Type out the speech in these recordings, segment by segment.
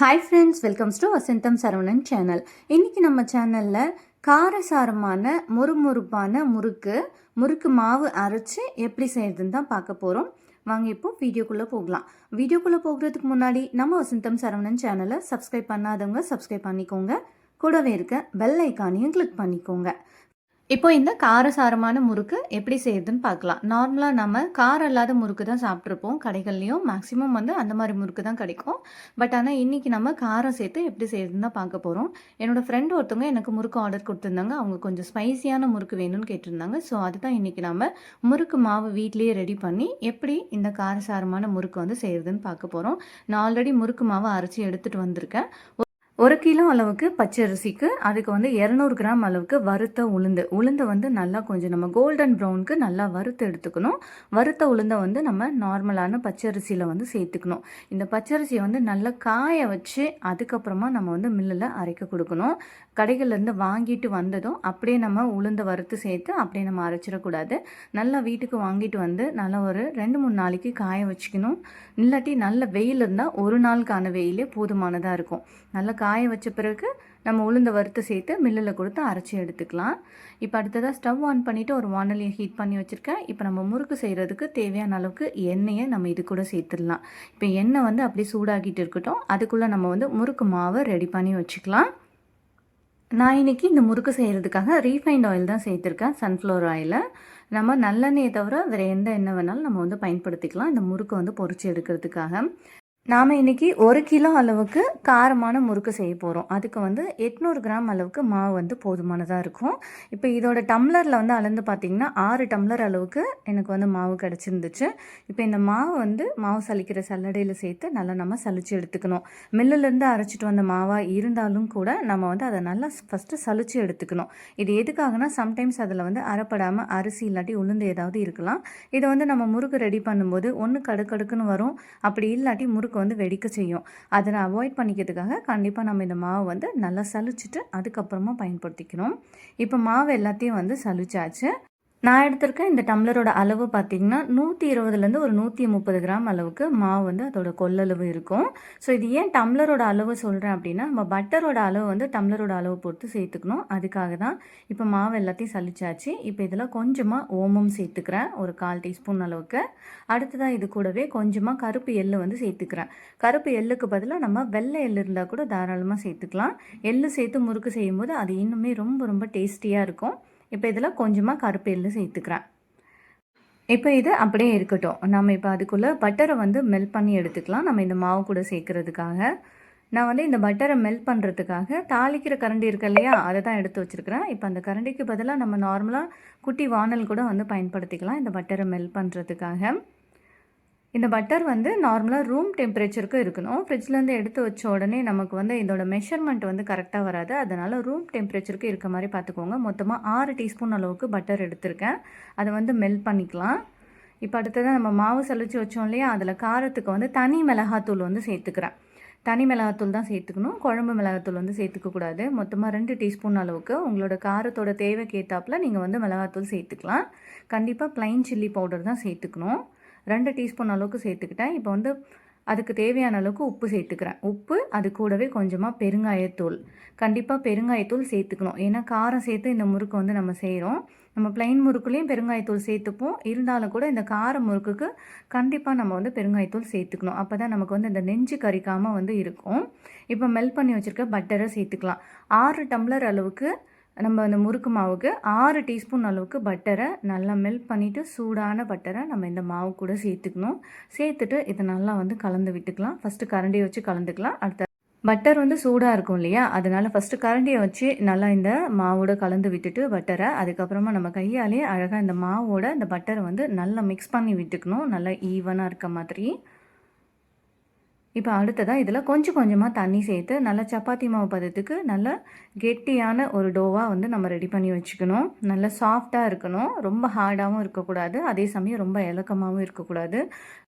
Hi friends, welcomes to Vasantham Saravanan channel. இன்றைக்கி நம்ம சேனலில் காரசாரமான முறுமுறுப்பான முறுக்கு மாவு அரைச்சி எப்படி செய்யறதுன்னு தான் பார்க்க போகிறோம். வாங்க இப்போ வீடியோக்குள்ளே போகலாம். வீடியோக்குள்ளே போகிறதுக்கு முன்னாடி நம்ம வசந்தம் சரவணன் சேனலை சப்ஸ்கிரைப் பண்ணாதவங்க சப்ஸ்கிரைப் பண்ணிக்கோங்க. கூடவே இருக்க பெல் ஐக்கானையும் கிளிக் பண்ணிக்கோங்க. இப்போ இந்த காரசாரமான முறுக்கு எப்படி செய்யுதுன்னு பார்க்கலாம். நார்மலாக நம்ம காரம் இல்லாத முறுக்கு தான் சாப்பிட்ருப்போம். கடைகள்லையும் மேக்ஸிமம் அந்த மாதிரி முறுக்கு தான் கிடைக்கும். பட் ஆனால் இன்றைக்கி நம்ம காரம் சேர்த்து எப்படி செய்யுதுன்னு தான் பார்க்க போகிறோம். என்னோடய ஃப்ரெண்டு ஒருத்தவங்க எனக்கு முறுக்கு ஆர்டர் கொடுத்துருந்தாங்க. அவங்க கொஞ்சம் ஸ்பைசியான முறுக்கு வேணும்னு கேட்டிருந்தாங்க. ஸோ அதுதான் இன்றைக்கி நம்ம முறுக்கு மாவு வீட்லேயே ரெடி பண்ணி எப்படி இந்த காரசாரமான முறுக்கு செய்யுதுன்னு பார்க்க போகிறோம். நான் ஆல்ரெடி முறுக்கு மாவு அரைச்சி எடுத்துகிட்டு வந்திருக்கேன். 1 கிலோ அளவுக்கு பச்சரிசிக்கு அதுக்கு 200 கிராம் அளவுக்கு வறுத்த உளுந்து நல்லா கொஞ்சம் நம்ம கோல்டன் ப்ரௌனுக்கு நல்லா வறுத்து எடுத்துக்கணும். வறுத்த உளுந்தை நம்ம நார்மலான பச்சரிசியில் சேர்த்துக்கணும். இந்த பச்சரிசியை நல்லா காய வச்சு அதுக்கப்புறமா நம்ம மில்லில் அரைக்க கொடுக்கணும். கடைகள்லேருந்து வாங்கிட்டு வந்ததும் அப்படியே நம்ம உளுந்தை வறுத்து சேர்த்து அப்படியே நம்ம அரைச்சிடக்கூடாது. நல்லா வீட்டுக்கு வாங்கிட்டு நல்லா ஒரு 2-3 நாளைக்கு காய வச்சுக்கணும். இல்லாட்டி நல்ல வெயில் இருந்தால் ஒரு நாளுக்கான வெயிலே போதுமானதாக இருக்கும். நல்லா காய வச்ச பிறகு நம்ம உளுந்த வறுத்து சேர்த்து மில்லில் கொடுத்து அரைச்சி எடுத்துக்கலாம். இப்போ அடுத்ததாக ஸ்டவ் ஆன் பண்ணிவிட்டு ஒரு வானலியை ஹீட் பண்ணி வச்சுருக்கேன். இப்போ நம்ம முறுக்கு செய்கிறதுக்கு தேவையான அளவுக்கு எண்ணெயை நம்ம இது கூட சேர்த்துடலாம். இப்போ எண்ணெய் அப்படி சூடாகிட்டு இருக்கட்டும். அதுக்குள்ளே நம்ம முறுக்கு மாவை ரெடி பண்ணி வச்சுக்கலாம். நான் இன்றைக்கி இந்த முறுக்கு செய்கிறதுக்காக ரீஃபைண்ட் ஆயில் தான் சேர்த்துருக்கேன், சன்ஃப்ளவர் ஆயிலை. நம்ம நல்லெண்ணெயை தவிர வேறு எந்த எண்ணெய் வேணாலும் நம்ம பயன்படுத்திக்கலாம் இந்த முறுக்கு பொரிச்சு எடுக்கிறதுக்காக. நாம் இன்றைக்கி 1 கிலோ அளவுக்கு காரமான முறுக்கு செய்ய போகிறோம். அதுக்கு 800 கிராம் அளவுக்கு மாவு போதுமானதாக இருக்கும். இப்போ இதோட டம்ளரில் அளந்து பார்த்திங்கன்னா 6 டம்ளர் அளவுக்கு எனக்கு மாவு கிடச்சிருந்துச்சு. இப்போ இந்த மாவு மாவு சலிக்கிற சல்லடையில் சேர்த்து நல்லா நம்ம சலிச்சு எடுத்துக்கணும். மில்லுலேருந்து அரைச்சிட்டு வந்த மாவாக இருந்தாலும் கூட நம்ம அதை நல்லா ஃபஸ்ட்டு சலிச்சு எடுத்துக்கணும். இது எதுக்காகனா சம்டைம்ஸ் அதில் அரைப்படாமல் அரிசி இல்லாட்டி உளுந்து ஏதாவது இருக்கலாம். இதை நம்ம முறுக்கு ரெடி பண்ணும்போது ஒன்று கடுக்கடுக்குன்னு வரும். அப்படி இல்லாட்டி முறுக்கு வெடிக்க செய்யும். அதை அவாய்ட் பண்ணிக்கிறதுக்காக கண்டிப்பாக நம்ம இந்த மாவு நல்லா சலிச்சுட்டு அதுக்கப்புறமா பயன்படுத்திக்கணும். இப்போ மாவு எல்லாத்தையும் சலிச்சாச்சு. நான் எடுத்திருக்கேன் இந்த டம்ளரோட அளவு பார்த்திங்கன்னா 120லேருந்து ஒரு 130 கிராம் அளவுக்கு மாவு அதோட கொள்ளளவு இருக்கும். ஸோ இது ஏன் டம்ளரோட அளவு சொல்கிறேன் அப்படின்னா நம்ம பட்டரோட அளவு டம்ளரோட அளவு பொறுத்து சேர்த்துக்கணும். அதுக்காக தான். இப்போ மாவு எல்லாத்தையும் சலிச்சாச்சு. இப்போ இதில் கொஞ்சமாக ஓமம் சேர்த்துக்கிறேன், ஒரு 1/4 டீஸ்பூன் அளவுக்கு. அடுத்ததாக இது கூடவே கொஞ்சமாக கருப்பு எள்ளு சேர்த்துக்கிறேன். கருப்பு எள்ளுக்கு பதிலாக நம்ம வெள்ளை எள்ளு இருந்தால் கூட தாராளமாக சேர்த்துக்கலாம். எள்ளு சேர்த்து முறுக்கு செய்யும்போது அது இன்னுமே ரொம்ப ரொம்ப டேஸ்டியாக இருக்கும். இப்போ இதில் கொஞ்சமாக கருப்பு எள்ளு சேர்த்துக்கிறேன். இப்போ இது அப்படியே இருக்கட்டும். நம்ம இப்போ அதுக்குள்ளே பட்டரை மெல்ட் பண்ணி எடுத்துக்கலாம். நம்ம இந்த மாவு கூட சேர்க்குறதுக்காக நான் இந்த பட்டரை மெல்ட் பண்ணுறதுக்காக தாளிக்கிற கரண்டி இருக்கு இல்லையா, அதை தான் எடுத்து வச்சுருக்கிறேன். இப்போ அந்த கரண்டிக்கு பதிலாக நம்ம நார்மலாக குட்டி வானல் கூட பயன்படுத்திக்கலாம் இந்த பட்டரை மெல்ட் பண்ணுறதுக்காக. இந்த பட்டர் நார்மலாக ரூம் டெம்பரேச்சருக்கு இருக்கணும். ஃப்ரிட்ஜ்லேருந்து எடுத்து வச்ச உடனே நமக்கு இதோட மெஷர்மெண்ட் கரெக்டாக வராது. அதனால் ரூம் டெம்பரேச்சருக்கு இருக்க மாதிரி பார்த்துக்கோங்க. மொத்தமாக 6 டீஸ்பூன் அளவுக்கு பட்டர் எடுத்திருக்கேன். அதை மெல்ட் பண்ணிக்கலாம். இப்போ அடுத்ததான் நம்ம மாவு சலிச்சு வச்சோம் இல்லையா, அதில் காரத்துக்கு தனி மிளகாத்தூள் சேர்த்துக்கிறேன். தனி மிளகாத்தூள் தான் சேர்த்துக்கணும், குழம்பு மிளகாத்தூள் சேர்த்துக்கக்கூடாது. மொத்தமாக 2 டீஸ்பூன் அளவுக்கு உங்களோட காரத்தோட தேவைக்கு ஏற்றாப்புல நீங்கள் மிளகாத்தூள் சேர்த்துக்கலாம். கண்டிப்பாக ப்ளைன் சில்லி பவுடர் தான் சேர்த்துக்கணும். 2 டீஸ்பூன் அளவுக்கு சேர்த்துக்கிட்டேன். இப்போ அதுக்கு தேவையான அளவுக்கு உப்பு சேர்த்துக்கிறேன். உப்பு, அது கூடவே கொஞ்சமாக பெருங்காயத்தூள். கண்டிப்பாக பெருங்காயத்தூள் சேர்த்துக்கணும். ஏன்னா காரம் சேர்த்து இந்த முறுக்கு நம்ம செய்கிறோம். நம்ம ப்ளைன் முறுக்குலேயும் பெருங்காயத்தூள் சேர்த்துப்போம். இருந்தாலும் கூட இந்த கார முறுக்குக்கு கண்டிப்பாக நம்ம பெருங்காயத்தூள் சேர்த்துக்கணும். அப்போ தான் நமக்கு இந்த நெஞ்சு கறிக்காமல் இருக்கும். இப்போ மெல்ட் பண்ணி வச்சுருக்க பட்டரை சேர்த்துக்கலாம். 6 டம்ளர் அளவுக்கு நம்ம அந்த முறுக்கு மாவுக்கு 6 டீஸ்பூன் அளவுக்கு பட்டரை நல்லா மெல்ட் பண்ணிவிட்டு சூடான பட்டரை நம்ம இந்த மாவு கூட சேர்த்துக்கணும். சேர்த்துட்டு இதை நல்லா கலந்து விட்டுக்கலாம். ஃபஸ்ட்டு கரண்டியை வச்சு கலந்துக்கலாம். அடுத்த பட்டர் சூடாக இருக்கும் இல்லையா, அதனால் ஃபஸ்ட்டு கரண்டியை வச்சு நல்லா இந்த மாவோட கலந்து விட்டுட்டு பட்டரை அதுக்கப்புறமா நம்ம கையாலே அழகாக இந்த மாவோட இந்த பட்டரை நல்லா மிக்ஸ் பண்ணி விட்டுக்கணும், நல்லா ஈவனாக இருக்க மாதிரி. இப்போ அடுத்ததாக இதில் கொஞ்சம் கொஞ்சமாக தண்ணி சேர்த்து நல்லா சப்பாத்தி மாவு பதத்துக்கு நல்லா கெட்டியான ஒரு டோவாக நம்ம ரெடி பண்ணி வச்சுக்கணும். நல்லா சாஃப்டாக இருக்கணும், ரொம்ப ஹார்டாகவும் இருக்கக்கூடாது, அதே சமயம் ரொம்ப இலக்கமாகவும் இருக்கக்கூடாது.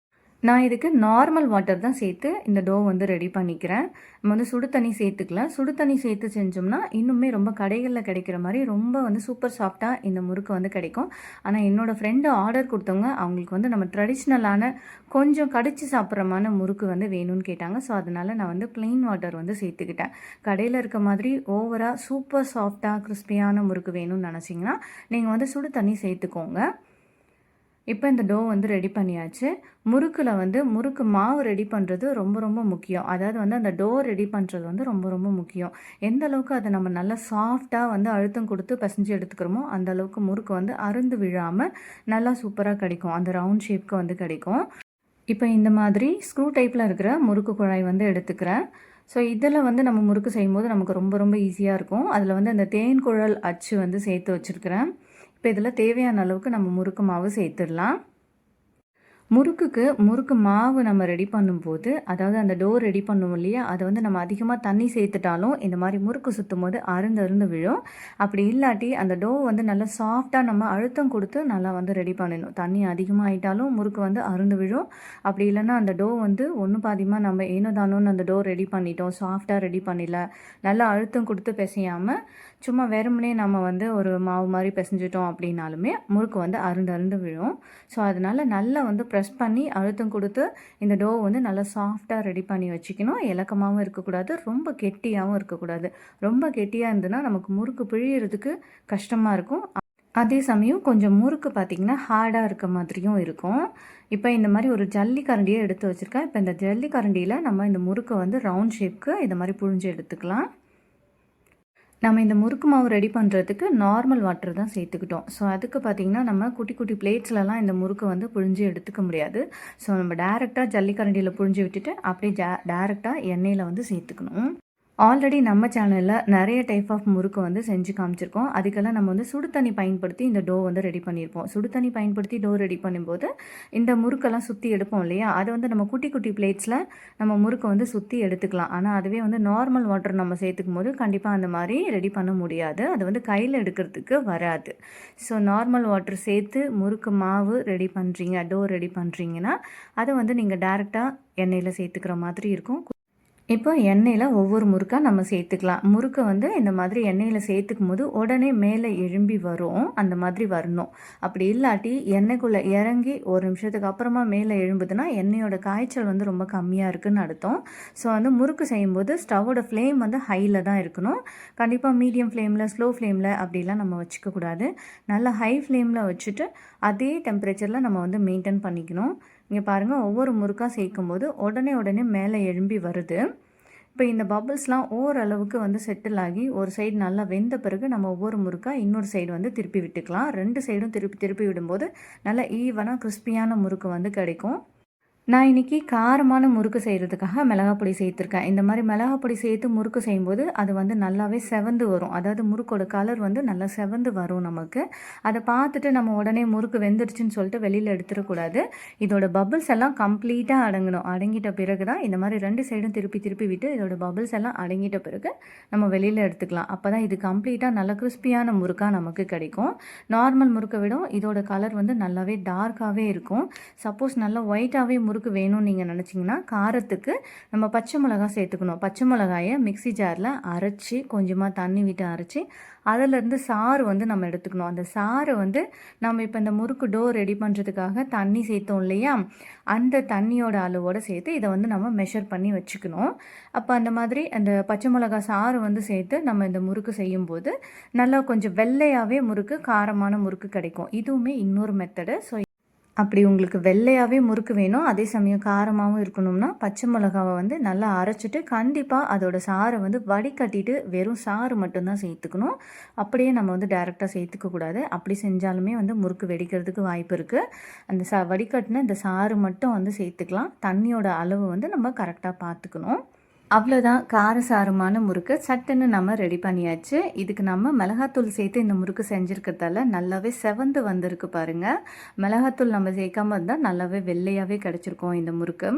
நான் இதுக்கு நார்மல் வாட்டர் தான் சேர்த்து இந்த டோ வந்து ரெடி பண்ணிக்கிறேன். நம்ம வந்து சுடு தண்ணி சேர்த்துக்கல. சுடு தண்ணி சேர்த்து செஞ்சோம்னா இன்னுமே ரொம்ப கடைகளில் கிடைக்கிற மாதிரி ரொம்ப வந்து சூப்பர் சாஃப்டாக இந்த முறுக்கு வந்து கிடைக்கும். ஆனால் என்னோடய ஃப்ரெண்டு ஆர்டர் கொடுத்தவங்க அவங்களுக்கு வந்து நம்ம ட்ரெடிஷ்னலான கொஞ்சம் கடிச்சு சாப்பிட்றமான முறுக்கு வந்து வேணும்னு கேட்டாங்க. ஸோ அதனால் நான் வந்து ப்ளெயின் வாட்டர் வந்து சேர்த்துக்கிட்டேன். கடையில் இருக்க மாதிரி ஓவராக சூப்பர் சாஃப்டாக கிறிஸ்பியான முறுக்கு வேணும்னு நினச்சிங்கன்னா நீங்கள் வந்து சுடு தண்ணி சேர்த்துக்கோங்க. இப்போ இந்த டோ வந்து ரெடி பண்ணியாச்சு. முறுக்கில் வந்து முறுக்கு மாவு ரெடி பண்ணுறது ரொம்ப ரொம்ப முக்கியம். அதாவது வந்து அந்த டோ ரெடி பண்ணுறது வந்து ரொம்ப ரொம்ப முக்கியம். எந்த அளவுக்கு அதை நம்ம நல்லா சாஃப்டாக வந்து அழுத்தம் கொடுத்து பிசைஞ்சு எடுத்துக்கிறோமோ அந்த அளவுக்கு முறுக்கு வந்து அருந்து விழாமல் நல்லா சூப்பராக கிடைக்கும். அந்த ரவுண்ட் ஷேப்க்கு வந்து கிடைக்கும். இப்போ இந்த மாதிரி ஸ்க்ரூ டைப்பில் இருக்கிற முறுக்கு குழாய் வந்து எடுத்துக்கிறேன். ஸோ இதில் வந்து நம்ம முறுக்கு செய்யும்போது நமக்கு ரொம்ப ரொம்ப ஈஸியாக இருக்கும். அதில் வந்து அந்த தேன் குழல் அச்சு வந்து சேர்த்து வச்சுருக்கிறேன். இப்போ இதில் தேவையான அளவுக்கு நம்ம முறுக்கு மாவு சேர்த்துடலாம். முறுக்குக்கு முறுக்கு மாவு நம்ம ரெடி பண்ணும்போது, அதாவது அந்த டோ ரெடி பண்ணுவோம் இல்லையா, அதை வந்து நம்ம அதிகமாக தண்ணி சேர்த்துட்டாலும் இந்த மாதிரி முறுக்கு சுற்றும் போது அருந்து விழும். அப்படி இல்லாட்டி அந்த டோ வந்து நல்லா சாஃப்டாக நம்ம அழுத்தம் கொடுத்து நல்லா வந்து ரெடி பண்ணணும். தண்ணி அதிகமாக ஆகிட்டாலும் முறுக்கு வந்து அருந்து விழும். அப்படி இல்லைன்னா அந்த டோ வந்து ஒன்று பாதியமாக நம்ம ஏனோ தானோன்னு அந்த டோ ரெடி பண்ணிட்டோம், சாஃப்டாக ரெடி பண்ணல, நல்லா அழுத்தம் கொடுத்து பிசையாமல் சும்மா வெறுமனே நம்ம வந்து ஒரு மாவு மாதிரி பிசைஞ்சிட்டோம் அப்படின்னாலுமே முறுக்கு வந்து அருந்து விழும். ஸோ அதனால் நல்லா வந்து ப்ரெஸ் பண்ணி அழுத்தம் கொடுத்து இந்த டோ வந்து நல்லா சாஃப்டாக ரெடி பண்ணி வச்சுக்கணும். இலக்கமாகவும் இருக்கக்கூடாது, ரொம்ப கெட்டியாகவும் இருக்கக்கூடாது. ரொம்ப கெட்டியாக இருந்ததுன்னா நமக்கு முறுக்கு பிழியறதுக்கு கஷ்டமாக இருக்கும். அதே சமயம் கொஞ்சம் முறுக்கு பார்த்திங்கன்னா ஹார்டாக இருக்க மாதிரியும் இருக்கும். இப்போ இந்த மாதிரி ஒரு ஜல்லி கரண்டியை எடுத்து வச்சுருக்கேன். இப்போ இந்த ஜல்லி கரண்டியில் நம்ம இந்த முறுக்கை வந்து ரவுண்ட் ஷேப்க்கு இந்த மாதிரி புழிஞ்சு எடுத்துக்கலாம். நம்ம இந்த முறுக்கு மாவு ரெடி பண்ணுறதுக்கு நார்மல் வாட்டர் தான் சேர்த்துக்கிட்டோம். ஸோ அதுக்கு பார்த்திங்கன்னா நம்ம குட்டி குட்டி பிளேட்ஸ்லலாம் இந்த முறுக்கை வந்து புழிஞ்சு எடுத்துக்க முடியாது. ஸோ நம்ம டேரெக்டாக ஜல்லிக்கரண்டியில் புழிஞ்சு விட்டுட்டு அப்படியே டேரெக்டாக எண்ணெயில் வந்து சேர்த்துக்கணும். ஆல்ரெடி நம்ம சேனலில் நிறைய டைப் ஆஃப் முறுக்கு வந்து செஞ்சு காமிச்சிருக்கோம். அதுக்கெல்லாம் நம்ம வந்து சுடு தண்ணி பயன்படுத்தி இந்த டோ வந்து ரெடி பண்ணியிருப்போம். சுடு தண்ணி பயன்படுத்தி டோ ரெடி பண்ணும்போது இந்த முறுக்கெல்லாம் சுற்றி எடுப்போம் இல்லையா, அதை வந்து நம்ம குட்டி குட்டி பிளேட்ஸில் நம்ம முறுக்கை வந்து சுற்றி எடுத்துக்கலாம். ஆனால் அதுவே வந்து நார்மல் வாட்டர் நம்ம சேர்த்துக்கும் போது கண்டிப்பாக அந்த மாதிரி ரெடி பண்ண முடியாது. அது வந்து கையில் எடுக்கிறதுக்கு வராது. ஸோ நார்மல் வாட்டர் சேர்த்து முறுக்கு மாவு ரெடி பண்ணுறீங்க, டோ ரெடி பண்ணுறீங்கன்னா அதை வந்து நீங்கள் டேரெக்டாக எண்ணெயில் சேர்த்துக்கிற மாதிரி இருக்கும். இப்போ எண்ணெயில் ஒவ்வொரு முறுக்காக நம்ம சேர்த்துக்கலாம். முறுக்கை வந்து இந்த மாதிரி எண்ணெயில் சேர்த்துக்கும் போது உடனே மேலே எழும்பி வரும், அந்த மாதிரி வரணும். அப்படி இல்லாட்டி எண்ணெய்க்குள்ளே இறங்கி ஒரு நிமிஷத்துக்கு அப்புறமா மேலே எழும்புதுன்னா எண்ணெயோட காய்ச்சல் வந்து ரொம்ப கம்மியாக இருக்குதுன்னு அர்த்தம். ஸோ வந்து முறுக்கு செய்யும்போது ஸ்டவ்வோட ஃப்ளேம் வந்து ஹையில் தான் இருக்கணும். கண்டிப்பாக மீடியம் ஃப்ளேமில், ஸ்லோ ஃப்ளேமில் அப்படிலாம் நம்ம வச்சுக்கக்கூடாது. நல்லா ஹை ஃப்ளேமில் வச்சுட்டு அதே டெம்பரேச்சரில் நம்ம வந்து மெயின்டைன் பண்ணிக்கணும். இங்கே பாருங்கள், ஒவ்வொரு முறுக்காக சேர்க்கும்போது உடனே மேலே எழும்பி வருது. இப்போ இந்த பபிள்ஸ்லாம் ஓரளவுக்கு வந்து செட்டில் ஆகி ஒரு சைடு நல்லா வெந்த பிறகு நம்ம ஒவ்வொரு முறுக்காக இன்னொரு சைடு வந்து திருப்பி விட்டுக்கலாம். 2 சைடும் திருப்பி விடும்போது நல்லா ஈவனாக கிறிஸ்பியான முறுக்கு வந்து கிடைக்கும். நான் இன்றைக்கி காரமான முறுக்கு செய்கிறதுக்காக மிளகாப்பொடி சேர்த்துருக்கேன். இந்த மாதிரி மிளகாப்பொடி சேர்த்து முறுக்கு செய்யும்போது அது வந்து நல்லாவே செவந்து வரும். அதாவது முறுக்கோட கலர் வந்து நல்லா செவந்து வரும் நமக்கு. அதை பார்த்துட்டு நம்ம உடனே முறுக்கு வெந்துடுச்சுன்னு சொல்லிட்டு வெளியில் எடுத்துடக்கூடாது. இதோட பபிள்ஸ் எல்லாம் கம்ப்ளீட்டாக அடங்கணும். அடங்கிட்ட பிறகு தான் இந்த மாதிரி 2 சைடும் திருப்பி விட்டு இதோட பபிள்ஸ் எல்லாம் அடங்கிட்ட பிறகு நம்ம வெளியில் எடுத்துக்கலாம். அப்போ தான் இது கம்ப்ளீட்டாக நல்லா கிறிஸ்பியான முறுக்காக நமக்கு கிடைக்கும். நார்மல் முறுக்கை விட இதோட கலர் வந்து நல்லாவே டார்க்காகவே இருக்கும். சப்போஸ் நல்லா ஒயிட்டாகவே முறுக்கு வேணும்னு நீங்கள் நினச்சிங்கன்னா காரத்துக்கு நம்ம பச்சை மிளகாய் சேர்த்துக்கணும். பச்சை மிளகாயை மிக்ஸி ஜாரில் அரைச்சி கொஞ்சமாக தண்ணி விட்டு அரைச்சி அதிலேருந்து சாறு வந்து நம்ம எடுத்துக்கணும். அந்த சாறை வந்து நம்ம இப்போ இந்த முறுக்கு டோ ரெடி பண்ணுறதுக்காக தண்ணி சேர்த்தோம் இல்லையா, அந்த தண்ணியோட அளவோடு சேர்த்து இதை வந்து நம்ம மெஷர் பண்ணி வச்சுக்கணும். அப்போ அந்த மாதிரி அந்த பச்சை மிளகாய் சாறு வந்து சேர்த்து நம்ம இந்த முறுக்கு செய்யும்போது நல்லா கொஞ்சம் வெள்ளையாகவே முறுக்கு, காரமான முறுக்கு கிடைக்கும். இதுவுமே இன்னொரு மெத்தடு. ஸோ அப்படி உங்களுக்கு வெள்ளையாகவே முறுக்கு வேணும், அதே சமயம் காரமாகவும் இருக்கணும்னா பச்சை மிளகாவை வந்து நல்லா அரைச்சிட்டு கண்டிப்பாக அதோட சாறை வந்து வடிகட்டிட்டு வெறும் சாறு மட்டும்தான் சேர்த்துக்கணும். அப்படியே நம்ம வந்து டைரெக்டாக சேர்த்துக்கக்கூடாது. அப்படி செஞ்சாலுமே வந்து முறுக்கு வெடிக்கிறதுக்கு வாய்ப்பு இருக்குது. அந்த வடிகட்டின இந்த சாறு மட்டும் வந்து சேர்த்துக்கலாம். தண்ணியோட அளவு வந்து நம்ம கரெக்டாக பார்த்துக்கணும். அவ்வளோதான் காரசாரமான முறுக்கு சட்டுன்னு நம்ம ரெடி பண்ணியாச்சு. இதுக்கு நம்ம மிளகாத்தூள் சேர்த்து இந்த முறுக்கு செஞ்சுருக்கிறதால நல்லாவே செவந்து வந்திருக்கு பாருங்கள். மிளகாத்தூள் நம்ம சேர்க்காம இருந்தால் நல்லாவே வெள்ளையாகவே கிடச்சிருக்கும் இந்த முறுக்கு.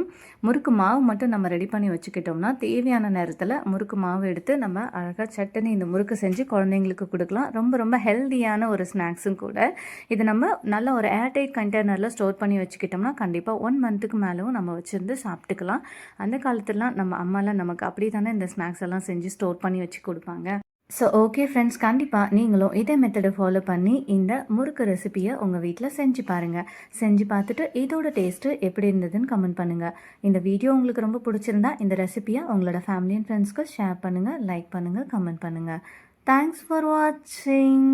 முறுக்கு மாவு மட்டும் நம்ம ரெடி பண்ணி வச்சுக்கிட்டோம்னா தேவையான நேரத்தில் முறுக்கு மாவு எடுத்து நம்ம அழகாக சட்டுன்னு இந்த முறுக்கு செஞ்சு குழந்தைங்களுக்கு கொடுக்கலாம். ரொம்ப ரொம்ப ஹெல்த்தியான ஒரு ஸ்நாக்ஸும் கூட. இது நம்ம நல்ல ஒரு ஏர்டைட் கண்டெய்னரில் ஸ்டோர் பண்ணி வச்சுக்கிட்டோம்னா கண்டிப்பாக 1 மந்த்துக்கு மேலேயும் நம்ம வச்சுருந்து சாப்பிட்டுக்கலாம். அந்த காலத்துலலாம் நம்ம அம்மாலாம் நமக்கு அப்படி தானே இந்த ஸ்நாக்ஸ் எல்லாம் செஞ்சு ஸ்டோர் பண்ணி வச்சு கொடுப்பாங்க. ஸோ ஓகே ஃப்ரெண்ட்ஸ், கண்டிப்பாக நீங்களும் இதே மெத்தடை ஃபாலோ பண்ணி இந்த முறுக்கு ரெசிபியை உங்கள் வீட்டில் செஞ்சு பாருங்கள். செஞ்சு பார்த்துட்டு இதோட டேஸ்ட்டு எப்படி இருந்ததுன்னு கமெண்ட் பண்ணுங்கள். இந்த வீடியோ உங்களுக்கு ரொம்ப பிடிச்சிருந்தா இந்த ரெசிபியை உங்களோட ஃபேமிலி அண்ட் ஃப்ரெண்ட்ஸ்க்கு ஷேர் பண்ணுங்கள், லைக் பண்ணுங்கள், கமெண்ட் பண்ணுங்கள். தேங்க்ஸ் ஃபார் வாட்சிங்.